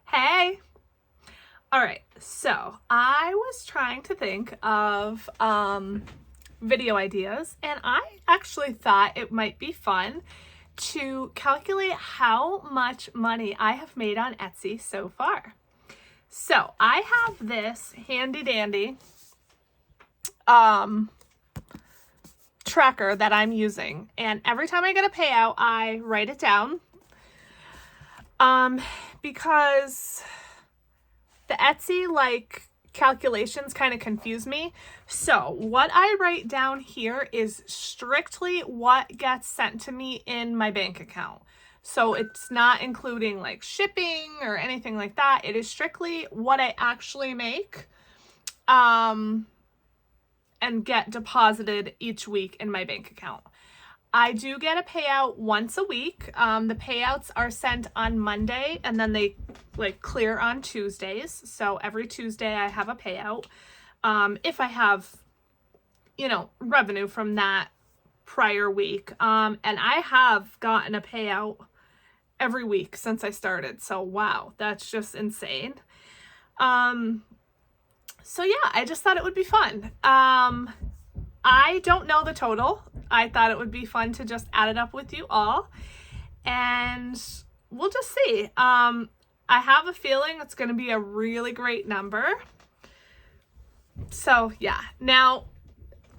Hey. All right, so I was trying to think of video ideas, and I actually thought it might be fun to calculate how much money I have made on Etsy so far. So I have this handy dandy tracker that I'm using, and every time I get a payout, I write it down because the Etsy calculations kind of confuse me. So what I write down here is strictly what gets sent to me in my bank account. So it's not including like shipping or anything like that. It is strictly what I actually make and get deposited each week in my bank account. I do get a payout once a week. The payouts are sent on Monday and then they clear on Tuesdays. So every Tuesday I have a payout. If I have, revenue from that prior week. And I have gotten a payout every week since I started. So wow, that's just insane. So yeah, I just thought it would be fun. I don't know the total. I thought it would be fun to just add it up with you all, and we'll just see. I have a feeling it's going to be a really great number. So yeah, now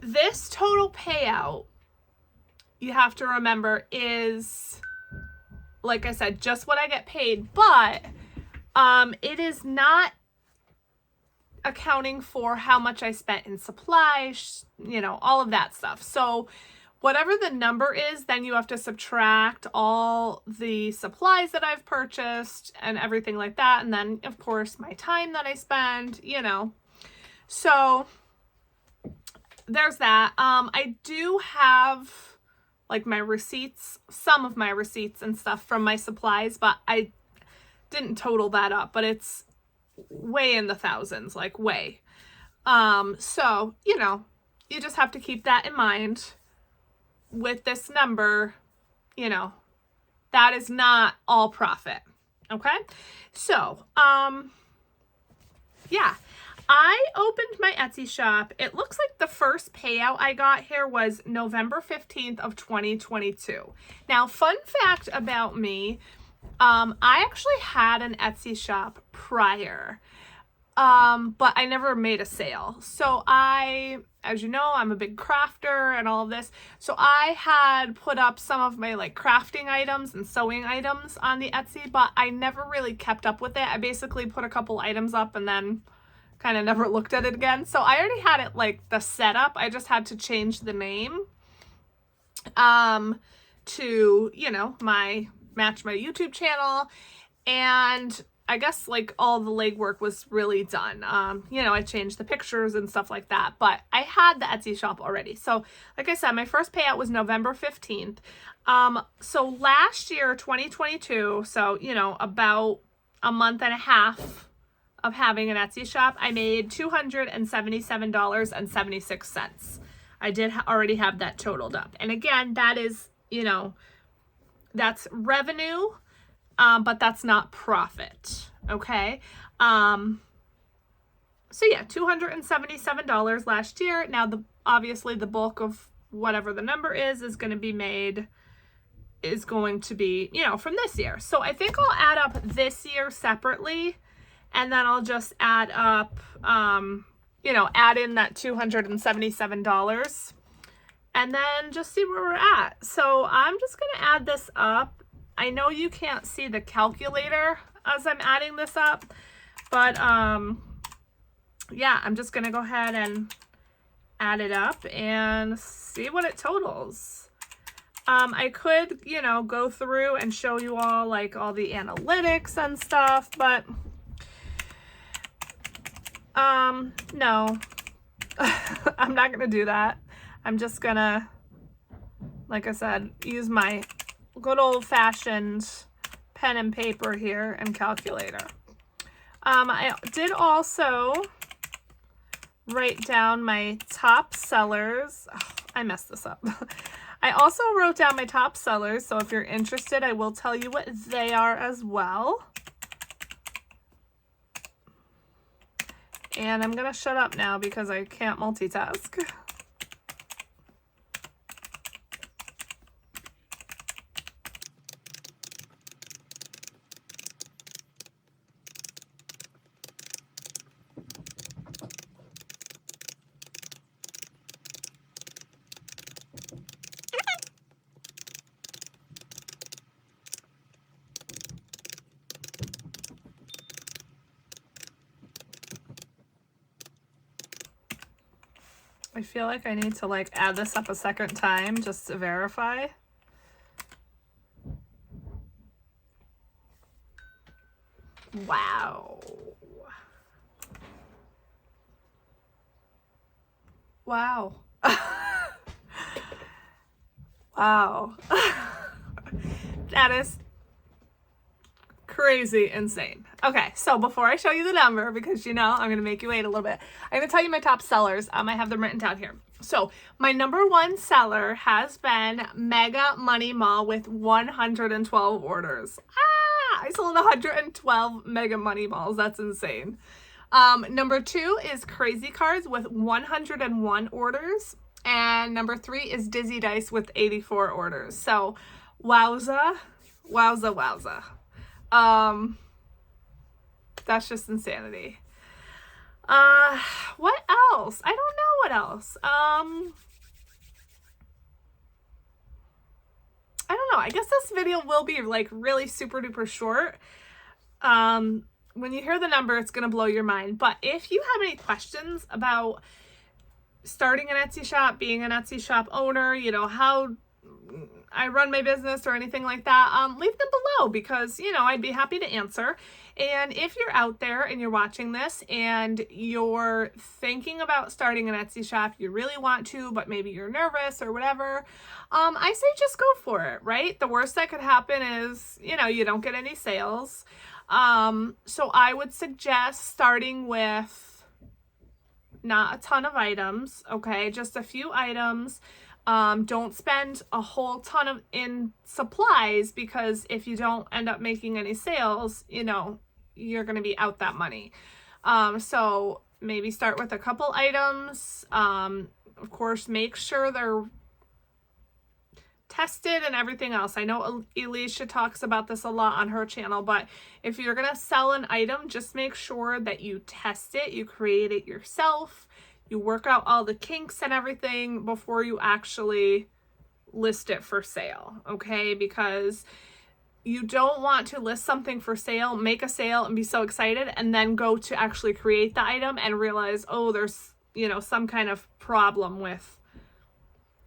this total payout, you have to remember, is, like I said, just what I get paid, but it is not accounting for how much I spent in supplies, all of that stuff. So whatever the number is, then you have to subtract all the supplies that I've purchased and everything like that. And then, of course, my time that I spend, So there's that. I do have my receipts, some of my receipts and stuff from my supplies, but I didn't total that up, but it's way in the thousands, way. So, you just have to keep that in mind with this number. That is not all profit. Okay. So, yeah, I opened my Etsy shop. It looks like the first payout I got here was November 15th of 2022. Now, fun fact about me, I actually had an Etsy shop prior, but I never made a sale. So as you know, I'm a big crafter and all of this. So I had put up some of my crafting items and sewing items on the Etsy, but I never really kept up with it. I basically put a couple items up and then kind of never looked at it again. So I already had it the setup. I just had to change the name to, match my YouTube channel, and I guess all the legwork was really done. I changed the pictures and stuff like that, but I had the Etsy shop already. So like I said, my first payout was November 15th. So last year, 2022, so about a month and a half of having an Etsy shop, I made $277.76. I did already have that totaled up. And again, that is, that's revenue, but that's not profit. Okay. So yeah, $277 last year. Now obviously the bulk of whatever the number is going to be from this year. So I think I'll add up this year separately, and then I'll just add up, add in that $277. And then just see where we're at. So I'm just going to add this up. I know you can't see the calculator as I'm adding this up, but yeah, I'm just going to go ahead and add it up and see what it totals. I could, go through and show you all all the analytics and stuff, but no, I'm not going to do that. I'm just gonna, like I said, use my good old-fashioned pen and paper here and calculator. I did also write down my top sellers. Oh, I messed this up. I also wrote down my top sellers, so if you're interested, I will tell you what they are as well. And I'm going to shut up now because I can't multitask. I feel like I need to like add this up a second time just to verify. Wow. Wow. Wow. That is crazy insane. Okay, so before I show you the number, because you know I'm going to make you wait a little bit, I'm going to tell you my top sellers. I have them written down here. So my number one seller has been Mega Money Mall with 112 orders. I sold 112 Mega Money Malls. That's insane. Number two is Crazy Cards with 101 orders. And number three is Dizzy Dice with 84 orders. So wowza, wowza, wowza. That's just insanity. What else? I don't know what else. I don't know. I guess this video will be like really super duper short. When you hear the number, it's going to blow your mind. But if you have any questions about starting an Etsy shop, being an Etsy shop owner, you know, how I run my business or anything like that, leave them below because, you know, I'd be happy to answer. And if you're out there and you're watching this and you're thinking about starting an Etsy shop, you really want to, but maybe you're nervous or whatever, I say just go for it, right? The worst that could happen is, you know, you don't get any sales. So I would suggest starting with not a ton of items, okay? Just a few items. Don't spend a whole ton in supplies because if you don't end up making any sales, you know, you're going to be out that money. So maybe start with a couple items. Of course, make sure they're tested and everything else. I know Alicia talks about this a lot on her channel, but if you're going to sell an item, just make sure that you test it, you create it yourself, you work out all the kinks and everything before you actually list it for sale, okay? Because you don't want to list something for sale, make a sale and be so excited and then go to actually create the item and realize, oh, there's, you know, some kind of problem with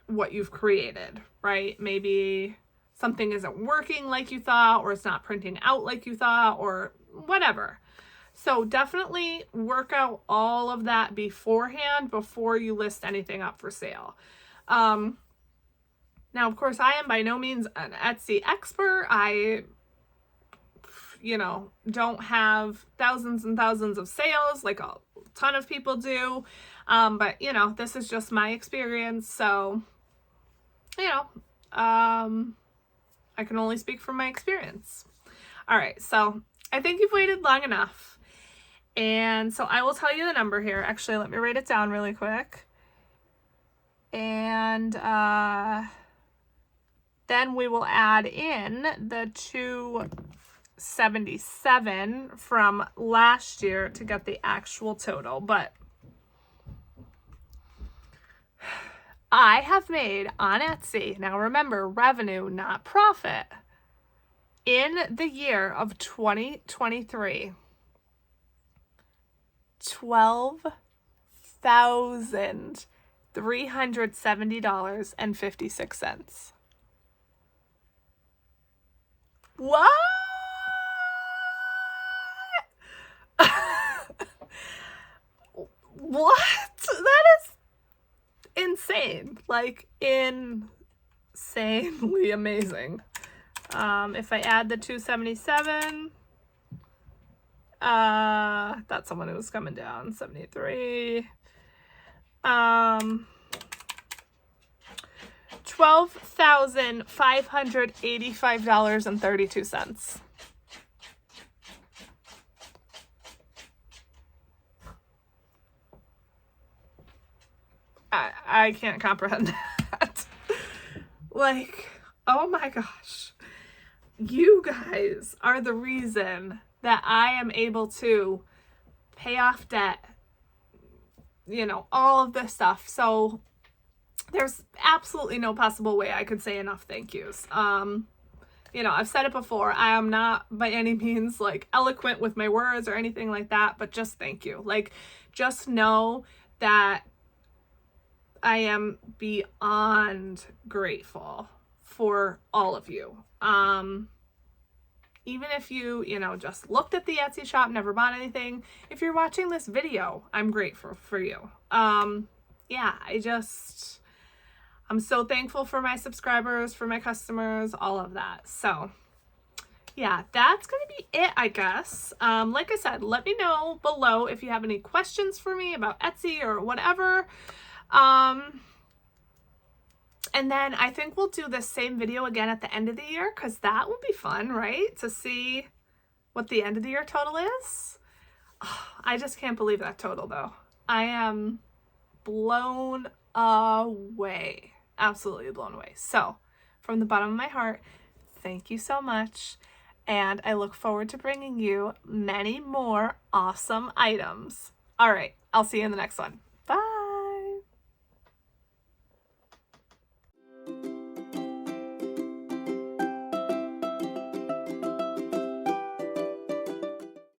what you've created, right? Maybe something isn't working like you thought, or it's not printing out like you thought, or whatever. So definitely work out all of that beforehand before you list anything up for sale. Now, of course, I am by no means an Etsy expert. I, you know, don't have thousands and thousands of sales like a ton of people do. But, you know, this is just my experience. So, you know, I can only speak from my experience. All right, so I think you've waited long enough. And so I will tell you the number here. Actually, let me write it down really quick. And then we will add in the 277 from last year to get the actual total. But I have made on Etsy, now remember, revenue, not profit, in the year of 2023, $12,370.56. What? What? That is insane. Like, insanely amazing. If I add the 277, that's someone who was coming down, 73. $12,585.32. I can't comprehend that. Like, oh my gosh. You guys are the reason that I am able to pay off debt, you know, all of this stuff. So there's absolutely no possible way I could say enough thank yous. You know, I've said it before, I am not by any means like eloquent with my words or anything like that, but just thank you. Like, just know that I am beyond grateful for all of you. Even if you know, just looked at the Etsy shop, never bought anything, if you're watching this video, I'm grateful for you. Yeah, I'm so thankful for my subscribers, for my customers, all of that. So yeah, that's going to be it, I guess. Like I said, let me know below if you have any questions for me about Etsy or whatever. And then I think we'll do this same video again at the end of the year, because that will be fun, right? To see what the end of the year total is. Oh, I just can't believe that total, though. I am blown away. Absolutely blown away. So, from the bottom of my heart, thank you so much. And I look forward to bringing you many more awesome items. All right, I'll see you in the next one.